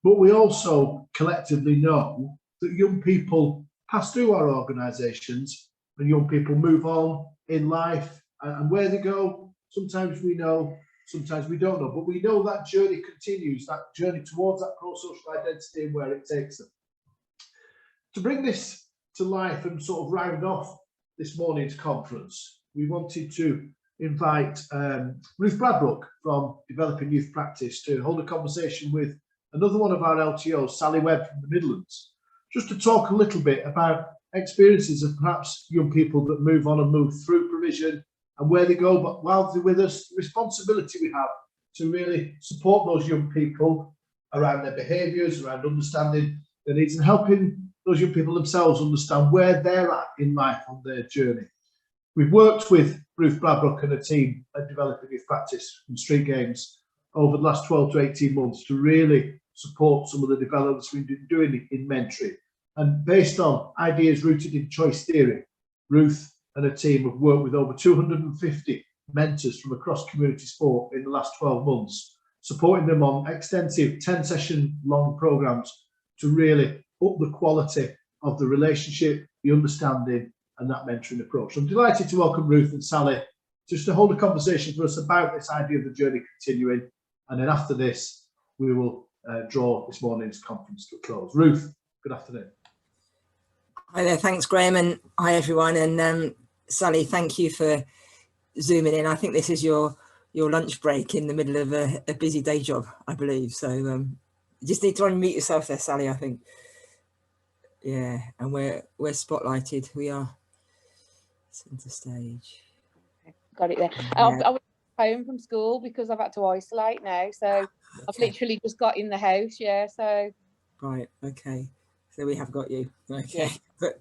but we also collectively know that young people pass through our organisations and young people move on in life, and where they go, sometimes we know, sometimes we don't know, but we know that journey continues, that journey towards that pro-social identity and where it takes them. To bring this to life and sort of round off this morning's conference, we wanted to invite Ruth Bradbrook from Developing Youth Practice to hold a conversation with another one of our LTOs, Sally Webb from the Midlands, just to talk a little bit about experiences of perhaps young people that move on and move through provision and where they go, but while they're with us, the responsibility we have to really support those young people around their behaviours, around understanding their needs and helping those young people themselves understand where they're at in life on their journey. We've worked with Ruth Bradbrook and a team at Developing Youth Practice from StreetGames over the last 12 to 18 months to really support some of the developments we've been doing in mentoring. And based on ideas rooted in choice theory, Ruth and a team have worked with over 250 mentors from across community sport in the last 12 months, supporting them on extensive 10-session long programmes to really up the quality of the relationship, the understanding and that mentoring approach. I'm delighted to welcome Ruth and Sally just to hold a conversation for us about this idea of the journey continuing, and then after this we will draw this morning's conference to a close. Ruth, good afternoon. Hi there, thanks Graham, and hi everyone. And Sally, thank you for zooming in. I think this is your lunch break in the middle of a busy day job, I believe. So you just need to unmute yourself there, Sally, I think. Yeah, and we're spotlighted. We are centre stage. Got it there. Yeah. I was home from school because I've had to isolate now. So I've literally just got in the house. Yeah, so. Right, okay. So we have got you. Okay. Yeah.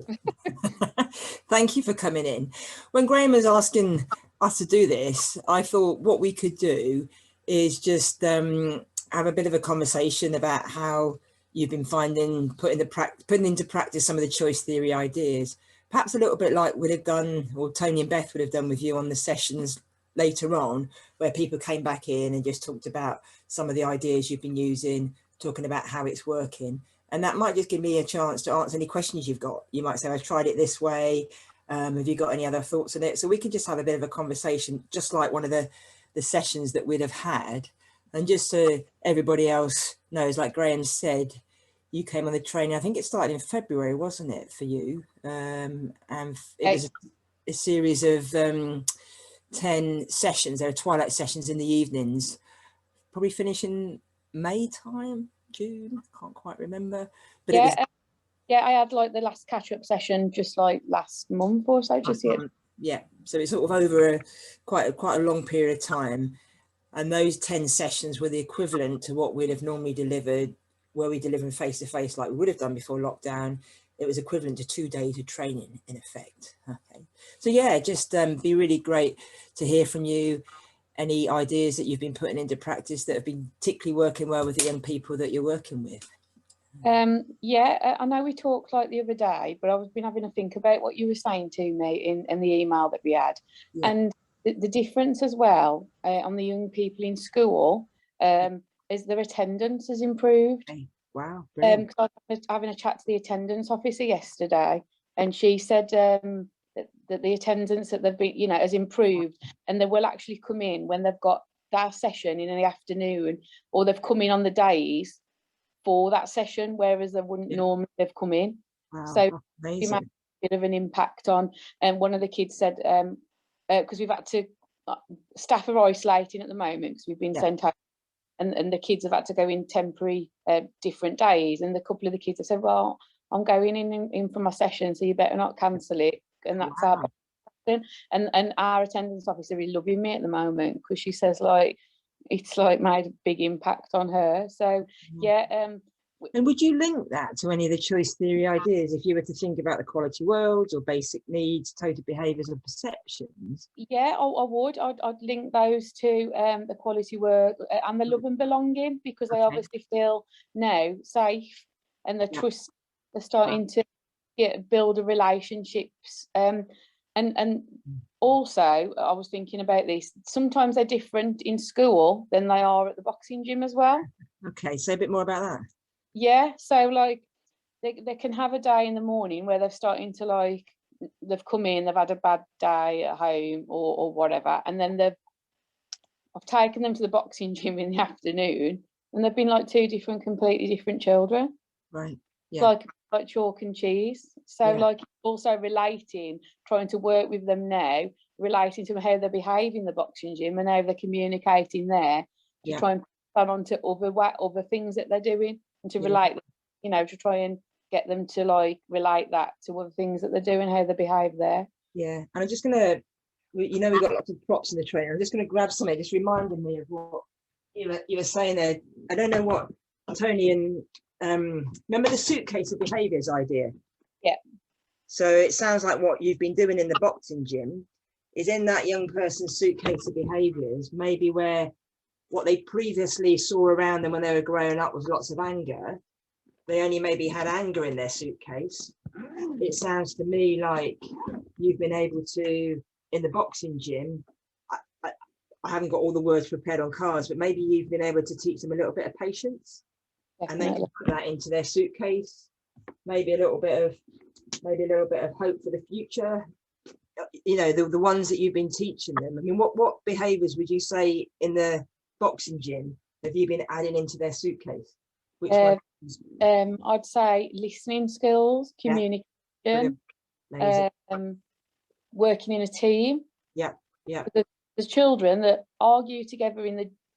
Thank you for coming in. When Graham was asking us to do this, I thought what we could do is just have a bit of a conversation about how you've been finding putting into practice some of the choice theory ideas, perhaps a little bit like we'd have done, or Tony and Beth would have done with you on the sessions later on, where people came back in and just talked about some of the ideas you've been using, talking about how it's working. And that might just give me a chance to answer any questions you've got. You might say, I've tried it this way. Have you got any other thoughts on it? So we can just have a bit of a conversation, just like one of the sessions that we'd have had. And just so everybody else knows, like Graham said, you came on the training, I think it started in February, wasn't it, for you? And it was a series of 10 sessions. There are twilight sessions in the evenings, probably finishing May time, June, can't quite remember. But yeah, yeah, I had like the last catch-up session just like last month or so, just yet. Yeah, so it's sort of over quite a long period of time. And those 10 sessions were the equivalent to what we'd have normally delivered, where we deliver face-to-face like we would have done before lockdown. It was equivalent to 2 days of training in effect. Okay, so yeah, just be really great to hear from you. Any ideas that you've been putting into practice that have been particularly working well with the young people that you're working with? Yeah, I know we talked like the other day, but I've been having to think about what you were saying to me in the email that we had. Yeah. And the difference as well on the young people in school is their attendance has improved. Wow. I was having a chat to the attendance officer yesterday, and she said that the attendance that they've been, has improved, and they will actually come in when they've got their session in the afternoon, or they've come in on the days for that session, whereas they wouldn't normally have come in. Wow, so amazing. It might have a bit of an impact on. And one of the kids said, because we've had to, staff are isolating at the moment because we've been sent out, and the kids have had to go in temporary different days. And a couple of the kids have said, well, I'm going in for my session, so you better not cancel it. And that's our option. And our attendance officer is loving me at the moment, because she says like it's like made a big impact on her. So yeah. And would you link that to any of the choice theory ideas if you were to think about the quality worlds or basic needs, total behaviours and perceptions? Yeah, I would. I'd link those to the quality work and the love and belonging, because they obviously feel now safe, and the trust, they're starting to build a relationships. And also, I was thinking about this, sometimes they're different in school than they are at the boxing gym as well. Okay, say a bit more about that. Yeah, so like they can have a day in the morning where they're starting to like, they've come in, they've had a bad day at home or whatever, and then I've taken them to the boxing gym in the afternoon, and they've been like two completely different children. Right. Yeah. Like chalk and cheese. So Yeah. like also relating, trying to work with them now, relating to how they behave in the boxing gym and how they're communicating there, to try and put on to other things that they're doing, and to relate, you know, to try and get them to like relate that to other things that they're doing, how they behave there. Yeah, and I'm just gonna, you know, we've got lots of props in the trailer. I'm just gonna grab something, just reminding me of what you were saying there. I don't know what Tony and remember the suitcase of behaviours idea? Yeah. So it sounds like what you've been doing in the boxing gym is in that young person's suitcase of behaviours, maybe where what they previously saw around them when they were growing up was lots of anger. They only maybe had anger in their suitcase. It sounds to me like you've been able to, in the boxing gym, I haven't got all the words prepared on cards, but maybe you've been able to teach them a little bit of patience. Definitely. And they can put that into their suitcase. Maybe a little bit of hope for the future. You know, the ones that you've been teaching them. I mean, what behaviours would you say in the boxing gym have you been adding into their suitcase? Which I'd say listening skills, communication, working in a team. Yeah, yeah. There's children that argue together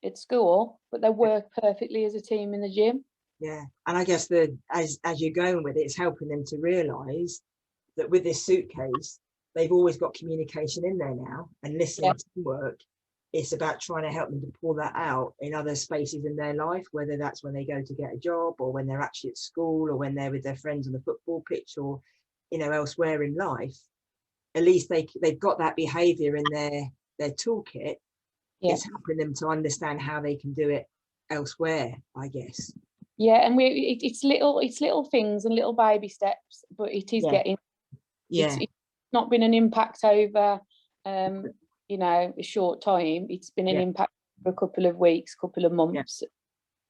at school, but they work perfectly as a team in the gym. Yeah, and I guess as you're going with it, it's helping them to realise that with this suitcase, they've always got communication in there now, and listening to work. It's about trying to help them to pull that out in other spaces in their life, whether that's when they go to get a job, or when they're actually at school, or when they're with their friends on the football pitch, or, you know, elsewhere in life. At least they've got that behaviour in their toolkit. It's helping them to understand how they can do it elsewhere, I guess. Yeah, and it's little things and little baby steps, but it is getting. Yeah, it's not been an impact over you know, a short time. It's been an impact for a couple of weeks, couple of months.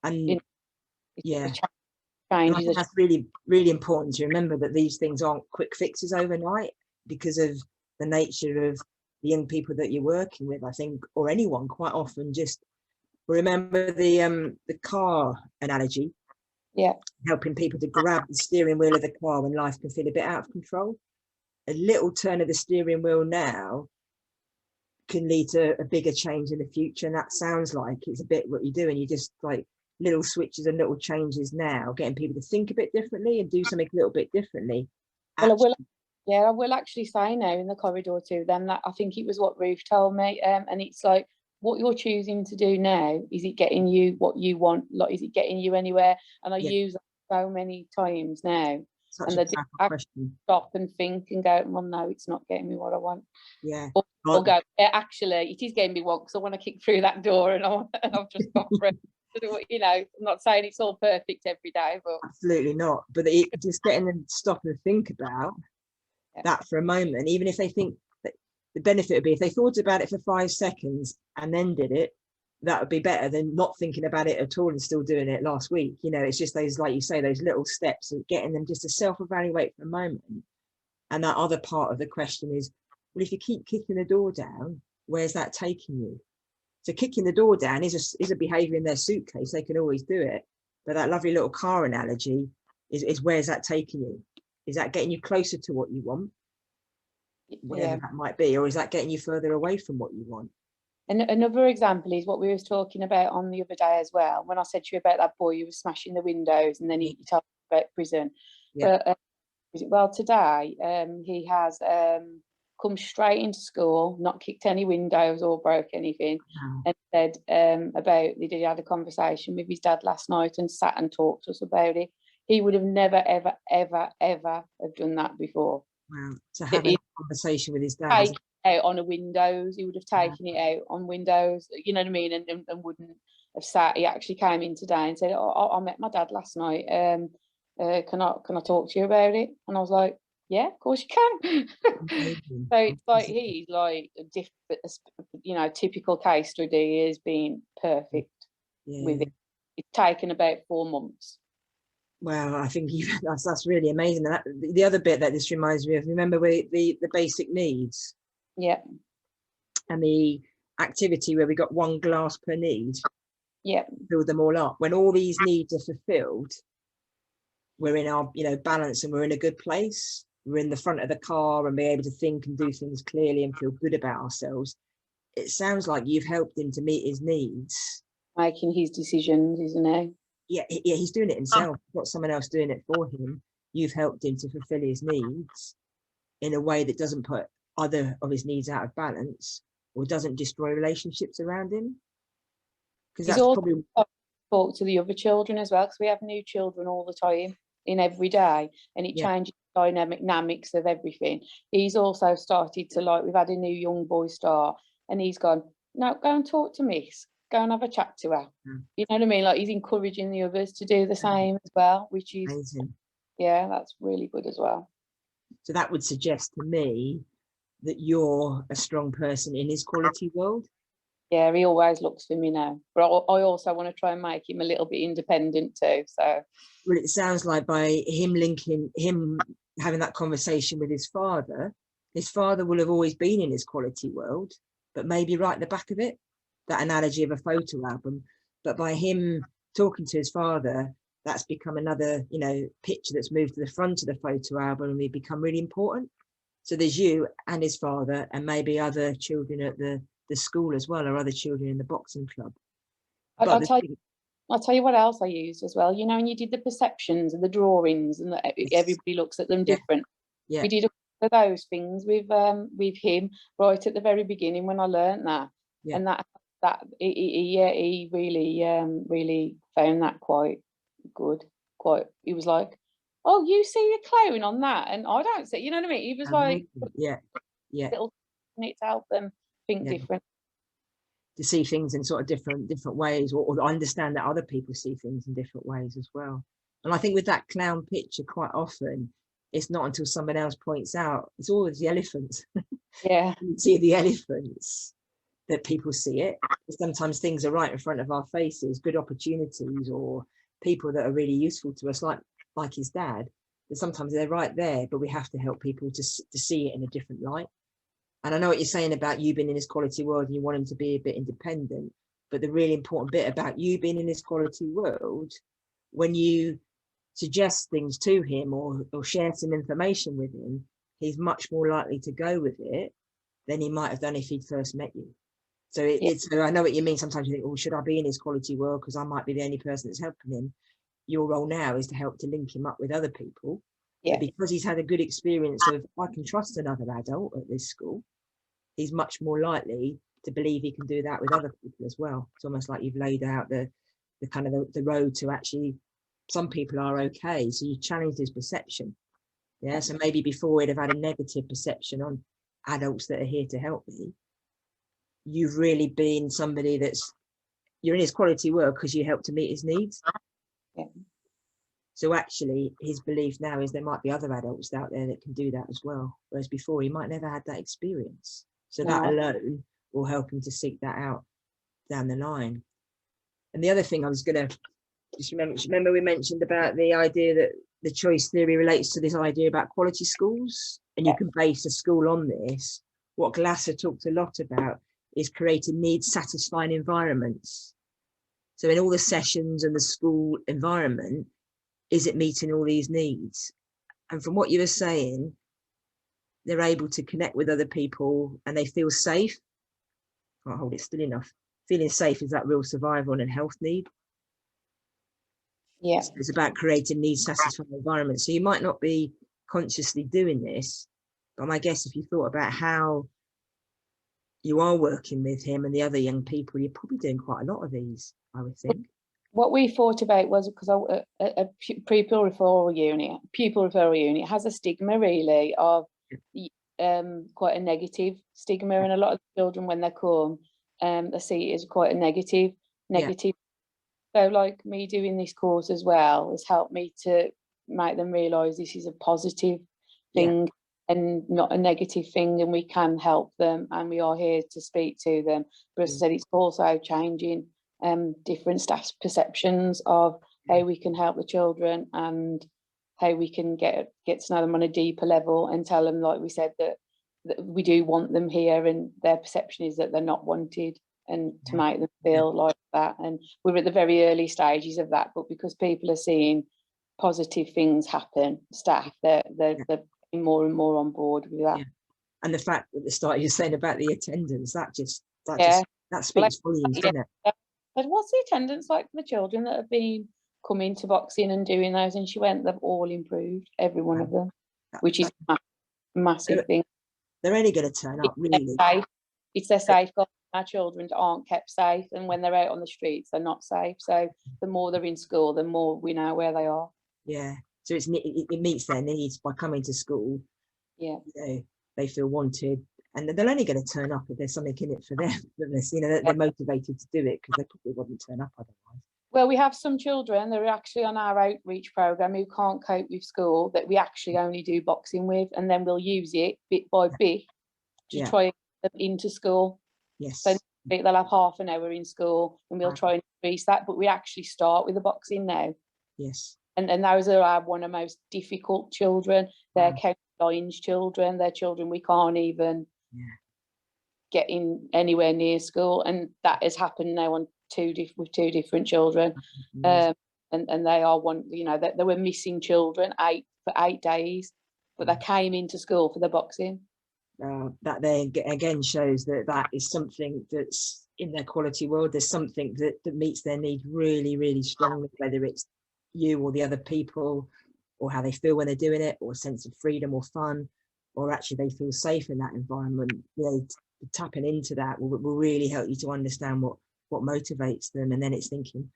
And changes. And I think that's really, really important to remember, that these things aren't quick fixes overnight, because of the nature of the young people that you're working with, I think, or anyone. Quite often just remember the car analogy. Yeah. Helping people to grab the steering wheel of the car when life can feel a bit out of control. A little turn of the steering wheel now can lead to a bigger change in the future, and that sounds like it's a bit what you're doing. You just like little switches and little changes now, getting people to think a bit differently and do something a little bit differently. Well, I will actually say now in the corridor to them that I think it was what Ruth told me, and it's like, what you're choosing to do now, is it getting you what you want? Like, is it getting you anywhere? And I use that so many times now. Such and they stop and think and go, well, no, it's not getting me what I want. Yeah. Or go, actually, it is getting me what, because I want to kick through that door, and I've just got through. You know, I'm not saying it's all perfect every day, but absolutely not. But just getting them to stop and think about that for a moment, even if they think that the benefit would be if they thought about it for 5 seconds and then did it, that would be better than not thinking about it at all and still doing it last week. You know, it's just those, like you say, those little steps of getting them just to self-evaluate for a moment. And that other part of the question is, well, if you keep kicking the door down, where's that taking you? So kicking the door down is a behaviour in their suitcase. They can always do it. But that lovely little car analogy is where's that taking you? Is that getting you closer to what you want? Whatever that might be, or is that getting you further away from what you want? And another example is what we was talking about on the other day as well, when I said to you about that boy who was smashing the windows, and then he told me about prison. But well, today he has come straight into school, not kicked any windows or broke anything, and said about he had a conversation with his dad last night and sat and talked to us about it. He would have never, ever, ever, ever have done that before. Wow. So having a conversation with his dad. Out on a windows, he would have taken it out on windows, you know what I mean, and wouldn't have sat. He actually came in today and said, I met my dad last night, can I talk to you about it? And I was like, yeah, of course you can. So it's like he's like a different, you know, typical case study is being perfect with it. It's taken about 4 months. Well, I think that's really amazing. And the other bit that this reminds me of, remember the basic needs? Yeah. And the activity where we got 1 glass per need. Yeah. Fill them all up. When all these needs are fulfilled, we're in our, balance, and we're in a good place. We're in the front of the car and be able to think and do things clearly and feel good about ourselves. It sounds like you've helped him to meet his needs. Making his decisions, isn't he? Yeah, he's doing it himself. Not someone else doing it for him. You've helped him to fulfill his needs in a way that doesn't put other of his needs out of balance or doesn't destroy relationships around him. Because that's probably talk to the other children as well, because we have new children all the time in every day, and it changes the dynamics of everything. He's also started to, like, we've had a new young boy start, and he's gone, no, go and talk to Miss, go and have a chat to her. You know what I mean? Like, he's encouraging the others to do the same as well, which is amazing. Yeah, that's really good as well. So that would suggest to me that you're a strong person in his quality world. Yeah, he always looks for me now, but I also want to try and make him a little bit independent too. So, well, it sounds like by him having that conversation with his father will have always been in his quality world, but maybe right at the back of it, that analogy of a photo album. But by him talking to his father, that's become another, picture that's moved to the front of the photo album, and we become really important. So there's you and his father, and maybe other children at the school as well, or other children in the boxing club. I'll tell you what else I used as well. And you did the perceptions and the drawings, and everybody looks at them different. Yeah. We did a couple of those things with him right at the very beginning when I learned that, and he really found that quite good. He was like, oh, you see the clown on that, and I don't see. You know what I mean? He was like, little to help them think different, to see things in sort of different ways, or understand that other people see things in different ways as well. And I think with that clown picture, quite often it's not until someone else points out, it's always the elephants. Yeah. You see the elephants that people see it. Sometimes things are right in front of our faces, good opportunities or people that are really useful to us, like his dad, that sometimes they're right there, but we have to help people to see it in a different light. And I know what you're saying about you being in his quality world and you want him to be a bit independent, but the really important bit about you being in his quality world, when you suggest things to him or share some information with him, he's much more likely to go with it than he might have done if he'd first met you. So I know what you mean. Sometimes you think, oh, should I be in his quality world because I might be the only person that's helping him? Your role now is to help to link him up with other people. But because he's had a good experience of, I can trust another adult at this school, he's much more likely to believe he can do that with other people as well. It's almost like you've laid out the kind of the road to actually, some people are okay. So you challenged his perception. Yeah. So maybe before he'd have had a negative perception on adults that are here to help me. You've really been somebody you're in his quality world because you help to meet his needs. Yeah. So actually his belief now is there might be other adults out there that can do that as well. Whereas before he might never had that experience. So that alone will help him to seek that out down the line. And the other thing I was going to just remember we mentioned about the idea that the choice theory relates to this idea about quality schools, and you can base a school on this. What Glasser talked a lot about is creating needs satisfying environments. So in all the sessions and the school environment, is it meeting all these needs? And from what you were saying, they're able to connect with other people and they feel safe. I can't hold it still enough. Feeling safe is that real survival and health need. Yeah. So it's about creating needs satisfying environments. So you might not be consciously doing this, but my guess, if you thought about how you are working with him and the other young people, you're probably doing quite a lot of these, I would think. What we thought about was, because a pupil referral unit has a stigma really of quite a negative stigma, and a lot of children when they come, they see it as quite a negative. So like me doing this course as well has helped me to make them realise this is a positive thing and not a negative thing, and we can help them and we are here to speak to them. But as I said, it's also changing different staff's perceptions of how we can help the children and how we can get to know them on a deeper level, and tell them, like we said, that we do want them here, and their perception is that they're not wanted, and to make them feel like that. And we're at the very early stages of that, but because people are seeing positive things happen, staff, they're getting more and more on board with that. Yeah. And the fact at the start you're saying about the attendance, that speaks volumes, doesn't it? But what's the attendance like for the children that have been coming to boxing and doing those? And she went, they've all improved, every one of them, which is a massive thing. They're only going to turn up, really. It's their safeguarding. Our children aren't kept safe, and when they're out on the streets, they're not safe. So the more they're in school, the more we know where they are. Yeah. So it meets their needs by coming to school. Yeah. You know, they feel wanted, and they're only going to turn up if there's something in it for them. You know, they're motivated to do it, because they probably wouldn't turn up otherwise. Well, we have some children that are actually on our outreach program who can't cope with school, that we actually only do boxing with, and then we'll use it bit by bit to try and get them into school. Yes. So they'll have half an hour in school, and we'll try and increase that, but we actually start with the boxing now. Yes. And those are one of the most difficult children. They're county lines children. They're children we can't even get in anywhere near school, and that has happened now with two different children. And they are one. You know, they were missing children for 8 days, but they came into school for the boxing. That then again shows that is something that's in their quality world. There's something that meets their need really, really strongly, whether it's you or the other people, or how they feel when they're doing it, or a sense of freedom or fun, or actually they feel safe in that environment. You know, tapping into that will really help you to understand what motivates them, and then it's thinking,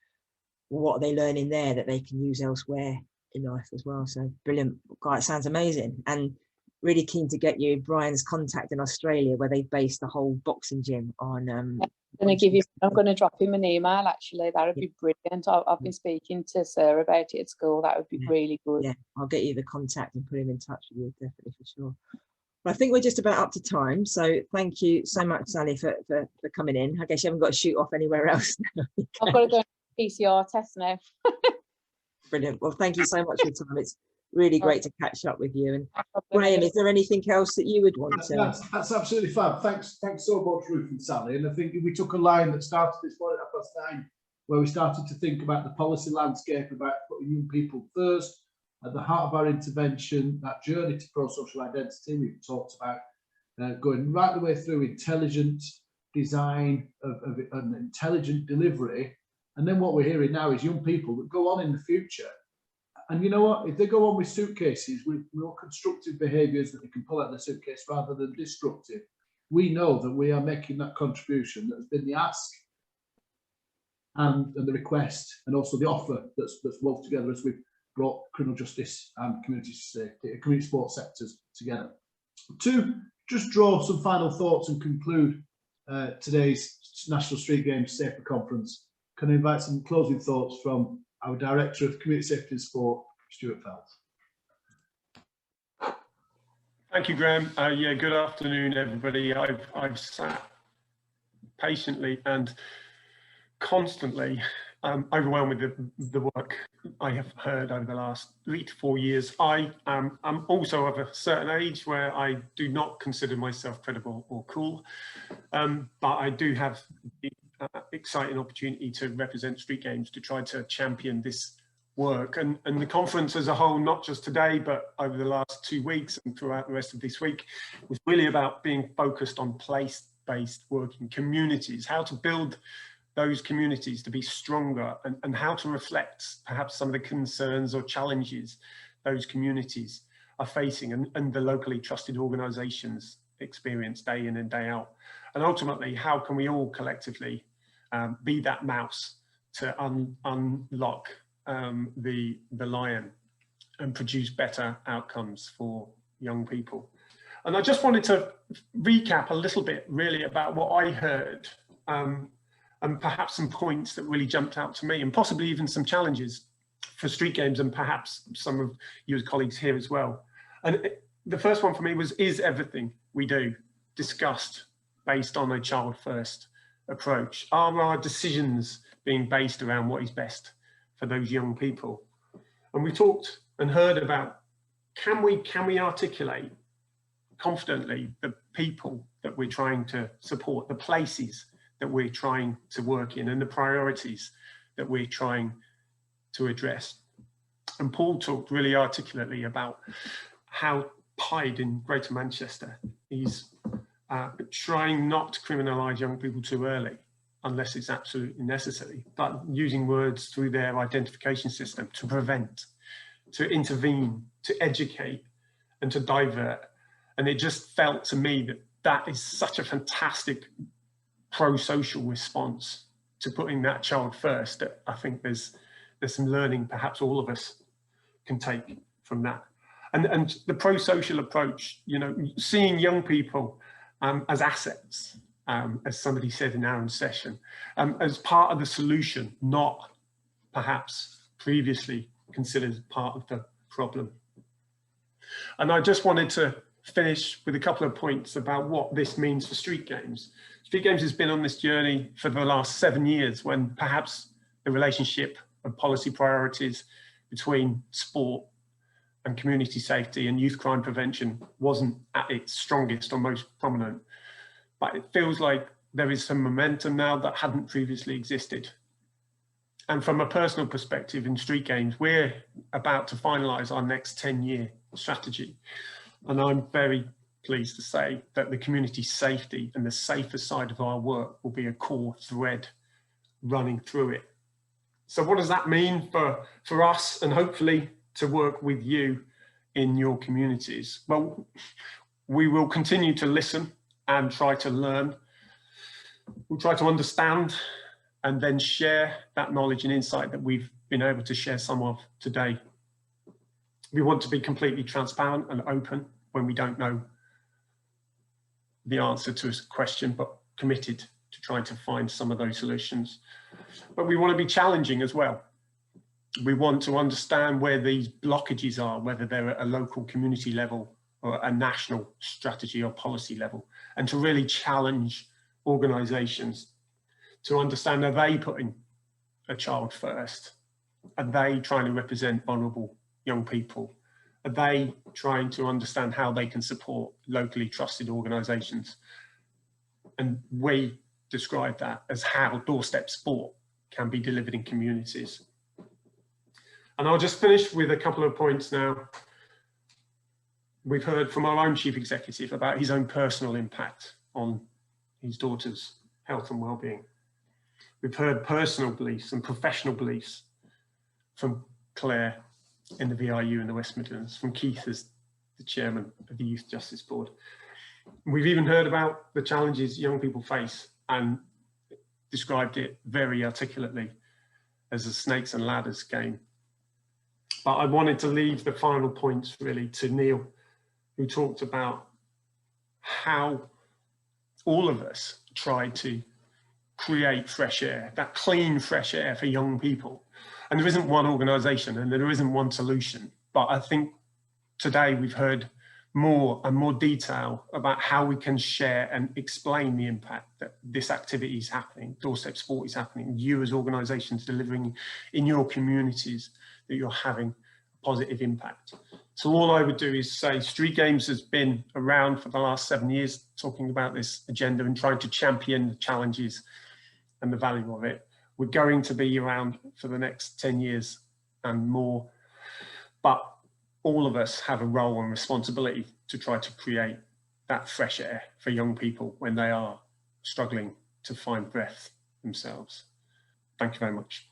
well, what are they learning there that they can use elsewhere in life as well. So brilliant. God, it sounds amazing, and really keen to get you Brian's contact in Australia, where they based the whole boxing gym on. I'm going to drop him an email. Actually, that would be brilliant. I've been speaking to Sarah about it at school. That would be really good. Yeah, I'll get you the contact and put him in touch with you, definitely, for sure. But I think we're just about up to time, so thank you so much, Sally, for coming in. I guess you haven't got to shoot off anywhere else now. I've got to go on a PCR test now. Brilliant. Well, thank you so much for your time. It's really great to catch up with you. And Graham, is there anything else that you would want to? That's absolutely fab. Thanks so much, Ruth and Sally. And I think we took a line that started this morning at 9:30, where we started to think about the policy landscape, about putting young people first at the heart of our intervention, that journey to pro-social identity. We've talked about going right the way through intelligent design of an intelligent delivery. And then what we're hearing now is young people that go on in the future. And you know what? If they go on with suitcases with more constructive behaviours that they can pull out of the suitcase rather than destructive, we know that we are making that contribution that has been the ask and the request, and also the offer that's wove together as we've brought criminal justice and community safety, community sports sectors together. To just draw some final thoughts and conclude today's National Street Games Safer Conference, can I invite some closing thoughts from our Director of Community Safety and Sport, Stuart Fells. Thank you, Graham. Yeah, good afternoon, everybody. I've sat patiently and constantly overwhelmed with the work I have heard over the last 3 to 4 years. I'm also of a certain age where I do not consider myself credible or cool, but I do have the exciting opportunity to represent Street Games, to try to champion this work, and the conference as a whole, not just today but over the last 2 weeks and throughout the rest of this week, was really about being focused on place-based working communities, how to build those communities to be stronger, and how to reflect perhaps some of the concerns or challenges those communities are facing, and the locally trusted organisations experience day in and day out. And ultimately, how can we all collectively be that mouse to unlock the lion and produce better outcomes for young people. And I just wanted to recap a little bit really about what I heard, and perhaps some points that really jumped out to me, and possibly even some challenges for Street Games, and perhaps some of you as colleagues here as well. And the first one for me was, is everything we do discussed based on a child first approach? Are our decisions being based around what is best for those young people. And we talked and heard about, can we articulate confidently the people that we're trying to support, the places that we're trying to work in, and the priorities that we're trying to address. And Paul talked really articulately about how Hyde in Greater Manchester is trying not to criminalise young people too early, unless it's absolutely necessary, but using words through their identification system to prevent, to intervene, to educate, and to divert. And it just felt to me that that is such a fantastic pro-social response to putting that child first, that I think there's some learning perhaps all of us can take from that. And the pro-social approach, you know, seeing young people as assets, as somebody said in Aaron's session, as part of the solution, not perhaps previously considered part of the problem. And I just wanted to finish with a couple of points about what this means for Street Games. Street Games has been on this journey for the last 7 years, when perhaps the relationship of policy priorities between sport and community safety and youth crime prevention wasn't at its strongest or most prominent. But it feels like there is some momentum now that hadn't previously existed. And from a personal perspective in Street Games, we're about to finalise our next 10-year strategy. And I'm very pleased to say that the community safety and the safer side of our work will be a core thread running through it. So what does that mean for us, and hopefully to work with you in your communities? Well, we will continue to listen and try to learn. We'll try to understand and then share that knowledge and insight that we've been able to share some of today. We want to be completely transparent and open when we don't know the answer to a question, but committed to trying to find some of those solutions. But we want to be challenging as well. We want to understand where these blockages are, whether they're at a local community level or a national strategy or policy level, and to really challenge organisations to understand, are they putting a child first? Are they trying to represent vulnerable young people? Are they trying to understand how they can support locally trusted organisations? And we describe that as how doorstep sport can be delivered in communities. And I'll just finish with a couple of points now. We've heard from our own chief executive about his own personal impact on his daughter's health and well-being. We've heard personal beliefs and professional beliefs from Claire in the VRU in the West Midlands, from Keith as the chairman of the Youth Justice Board. We've even heard about the challenges young people face and described it very articulately as a snakes and ladders game. But I wanted to leave the final points really to Neil, who talked about how all of us try to create fresh air, that clean fresh air for young people. And there isn't one organisation and there isn't one solution. But I think today we've heard more and more detail about how we can share and explain the impact that this activity is happening, doorstep sport is happening, you as organisations delivering in your communities, that you're having a positive impact. So all I would do is say Street Games has been around for the last 7 years talking about this agenda and trying to champion the challenges and the value of it. We're going to be around for the next 10 years and more, but all of us have a role and responsibility to try to create that fresh air for young people when they are struggling to find breath themselves. Thank you very much.